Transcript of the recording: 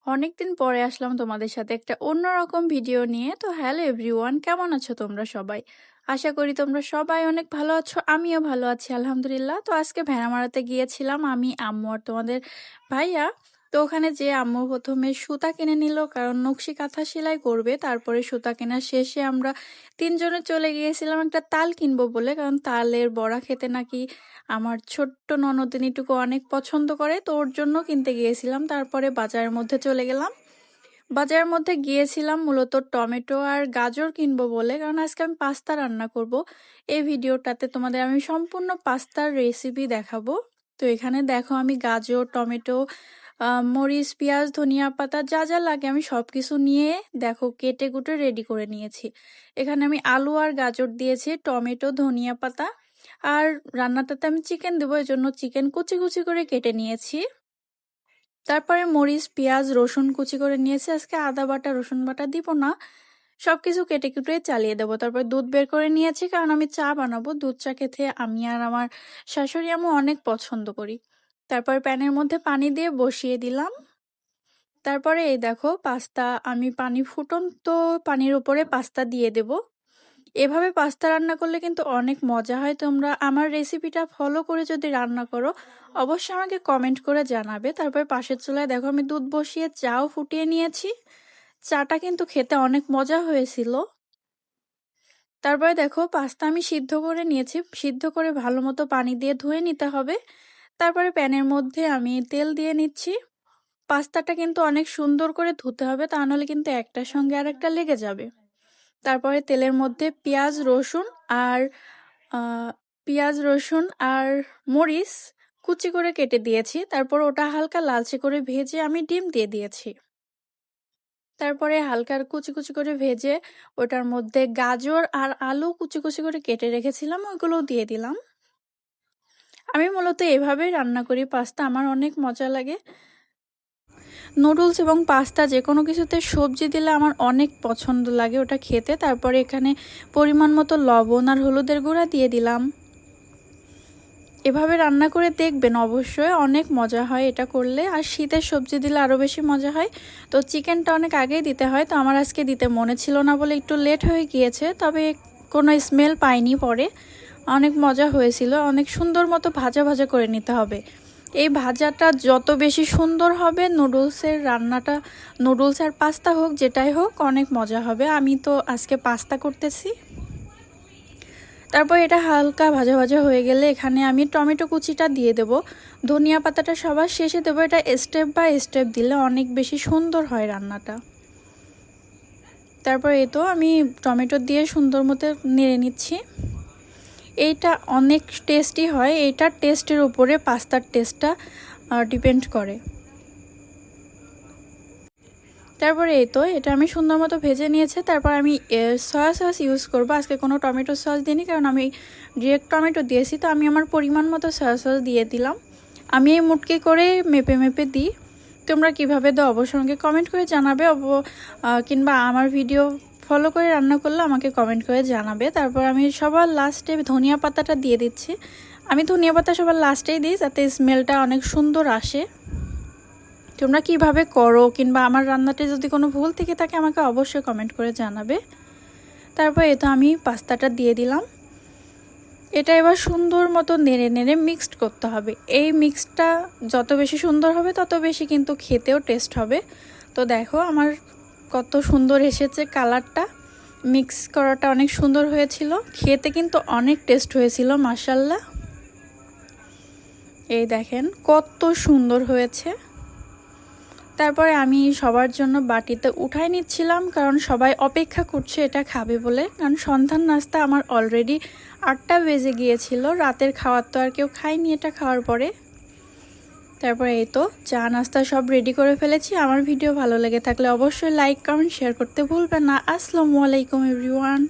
অনেকদিন পরে আসলাম তোমাদের সাথে একটা অন্যরকম ভিডিও নিয়ে। তো হ্যালো এভরিওয়ান, কেমন আছো তোমরা সবাই? আশা করি তোমরা সবাই অনেক ভালো আছো, আমিও ভালো আছি আলহামদুলিল্লাহ। তো আজকে ভেড়া মারাতে গিয়েছিলাম আমি, আম্মু আর তোমাদের ভাইয়া। তো ওখানে যে আম্মু প্রথমে সুতা কিনে নিল, কারণ নকশি কাঁথা সেলাই করবে। তারপরে সুতা কেনার শেষে আমরা তিনজনে চলে গিয়েছিলাম একটা তাল কিনবো বলে, কারণ তালের বড়া খেতে নাকি আমার ছোট্ট ননদিনীটুকু অনেক পছন্দ করে, তো ওর জন্য কিনতে গিয়েছিলাম। তারপরে বাজারের মধ্যে চলে গেলাম। বাজারের মধ্যে গিয়েছিলাম মূলত টমেটো আর গাজর কিনবো বলে, কারণ আজকে আমি পাস্তা রান্না করব। এই ভিডিওটাতে তোমাদের আমি সম্পূর্ণ পাস্তার রেসিপি দেখাবো। তো এখানে দেখো আমি গাজর, টমেটো, মরিচ, পেঁয়াজ, ধনিয়া পাতা যা যা লাগে আমি সবকিছু নিয়ে দেখো কেটে কুটে রেডি করে নিয়েছি। এখানে আমি আলু আর গাজর দিয়েছি, টমেটো, ধনিয়া পাতা, আর রান্নাটাতে আমি চিকেন দেবো, এই জন্য চিকেন কুচি কুচি করে কেটে নিয়েছি। তারপরে মরিচ, পেঁয়াজ, রসুন কুচি করে নিয়েছি। আজকে আদা বাটা রসুন বাটা দিব না, সবকিছু কেটে কুটে চালিয়ে দেবো। তারপর দুধ বের করে নিয়েছি, কারণ আমি চা বানাবো। দুধ চা খেতে আমি আর আমার শাশুড়ি আম্মু অনেক পছন্দ করি। তারপর প্যানের মধ্যে পানি দিয়ে বসিয়ে দিলাম। তারপরে এই দেখো পাস্তা, আমি পানি ফুটন্ত পানির উপরে পাস্তা দিয়ে দেব। এভাবে পাস্তা রান্না করলে কিন্তু অনেক মজা হয়। তোমরা আমার রেসিপিটা ফলো করে যদি রান্না করো অবশ্যই আমাকে কমেন্ট করে জানাবে। তারপর পাশের চুলায় দেখো আমি দুধ বসিয়ে চাও ফুটিয়ে নিয়েছি। চাটা কিন্তু খেতে অনেক মজা হয়েছিল। তারপরে দেখো পাস্তা আমি সিদ্ধ করে নিয়েছি, সিদ্ধ করে ভালো মতো পানি দিয়ে ধুয়ে নিতে হবে। তারপরে প্যানের মধ্যে আমি তেল দিয়ে নিচ্ছি। পাস্তাটা কিন্তু অনেক সুন্দর করে ধুতে হবে, তা নাহলে কিন্তু একটার সঙ্গে আর একটা লেগে যাবে। তারপরে তেলের মধ্যে পেঁয়াজ রসুন আর আহ, পেঁয়াজ রসুন আর মরিচ কুচি করে কেটে দিয়েছি। তারপর ওটা হালকা লালচে করে ভেজে আমি ডিম দিয়ে দিয়েছি। তারপরে হালকা কুচি কুচি করে ভেজে ওটার মধ্যে গাজর আর আলু কুচি কুচি করে কেটে রেখেছিলাম, ওইগুলোও দিয়ে দিলাম। আমি মূলত এভাবেই রান্না করি পাস্তা, আমার অনেক মজা লাগে। নুডলস এবং পাস্তা যে কোনো কিছুতে সবজি দিলে আমার অনেক পছন্দ লাগে ওটা খেতে। তারপরে এখানে পরিমাণ মতো লবণ আর হলুদের গুঁড়া দিয়ে দিলাম। এভাবে রান্না করে দেখবেন, অবশ্যই অনেক মজা হয় এটা করলে। আর শীতের সবজি দিলে আরও বেশি মজা হয়। তো চিকেনটা অনেক আগেই দিতে হয়, তো আমার আজকে দিতে মনে ছিল না বলে একটু লেট হয়ে গিয়েছে। তবে কোনো স্মেল পাইনি, পরে অনেক মজা হয়েছিল। অনেক সুন্দর মতো ভাজা ভাজা করে নিতে হবে। এই ভাজাটা যত বেশি সুন্দর হবে নুডলসের রান্নাটা, নুডলস আর পাস্তা হোক যেটাই হোক অনেক মজা হবে। আমি তো আজকে পাস্তা করতেছি। তারপর এটা হালকা ভাজা ভাজা হয়ে গেলে এখানে আমি টমেটো কুচিটা দিয়ে দেব। ধনিয়া পাতাটা সবার শেষে দেবো, এটা স্টেপ বাই স্টেপ দিলে অনেক বেশি সুন্দর হয় রান্নাটা। তারপর এই তো আমি টমেটো দিয়ে সুন্দর মতো নেড়ে নিচ্ছি। এইটা অনেক টেস্টি হয়, এইটার টেস্টের উপরে পাস্তার টেস্টটা ডিপেন্ড করে। তারপরে এই তো এটা আমি সুন্দর মতো ভেজে নিয়েছে। তারপর আমি সয়া সস ইউজ করবো, আজকে কোনো টমেটো সস দিইনি, কারণ আমি ডিরেক্ট টমেটো দিয়েছি। তো আমি আমার পরিমাণ মতো সয়া সস দিয়ে দিলাম। আমি এই মুটকি করে মেপে মেপে দিই। তোমরা কিভাবে দাও অবশ্যই আমাকে কমেন্ট করে জানাবে, কিংবা আমার ভিডিও ফলো করে রান্না করলে আমাকে কমেন্ট করে জানাবে। তারপর আমি সবার লাস্টে ধনিয়া পাতাটা দিয়ে দিচ্ছি। আমি ধনিয়া পাতা সবার লাস্টেই দিই, যাতে স্মেলটা অনেক সুন্দর আসে। তোমরা কিভাবে করো, কিংবা আমার রান্নাতে যদি কোনো ভুল থেকে থাকে আমাকে অবশ্যই কমেন্ট করে জানাবে। তারপর এটা আমি পাস্তাটা দিয়ে দিলাম। এটা এবার সুন্দর মতো নেড়ে নেড়ে মিক্সড করতে হবে। এই মিক্সটা যত বেশি সুন্দর হবে তত বেশি কিন্তু খেতেও টেস্ট হবে। তো দেখো আমার কত সুন্দর এসেছে কালারটা, মিক্স করাটা অনেক সুন্দর হয়েছিল, খেতে কিন্তু অনেক টেস্ট হয়েছিল মাশাআল্লাহ। এই দেখেন কত সুন্দর হয়েছে। তারপরে আমি সবার জন্য বাটিতে উঠাই নিচ্ছিলাম, কারণ সবাই অপেক্ষা করছে এটা খাবে বলে। কারণ সন্ধ্যার নাস্তা আমার অলরেডি 8টা বেজে গিয়েছিল, রাতের খাওয়ার তো আর কেউ খায়নি এটা খাওয়ার পরে। তারপরে এই তো চা নাস্তা সব রেডি করে ফেলেছি। আমার ভিডিও ভালো লেগে থাকলে অবশ্যই লাইক কমেন্ট শেয়ার করতে ভুলবেন না। আসসালামু আলাইকুম এভরিওয়ান।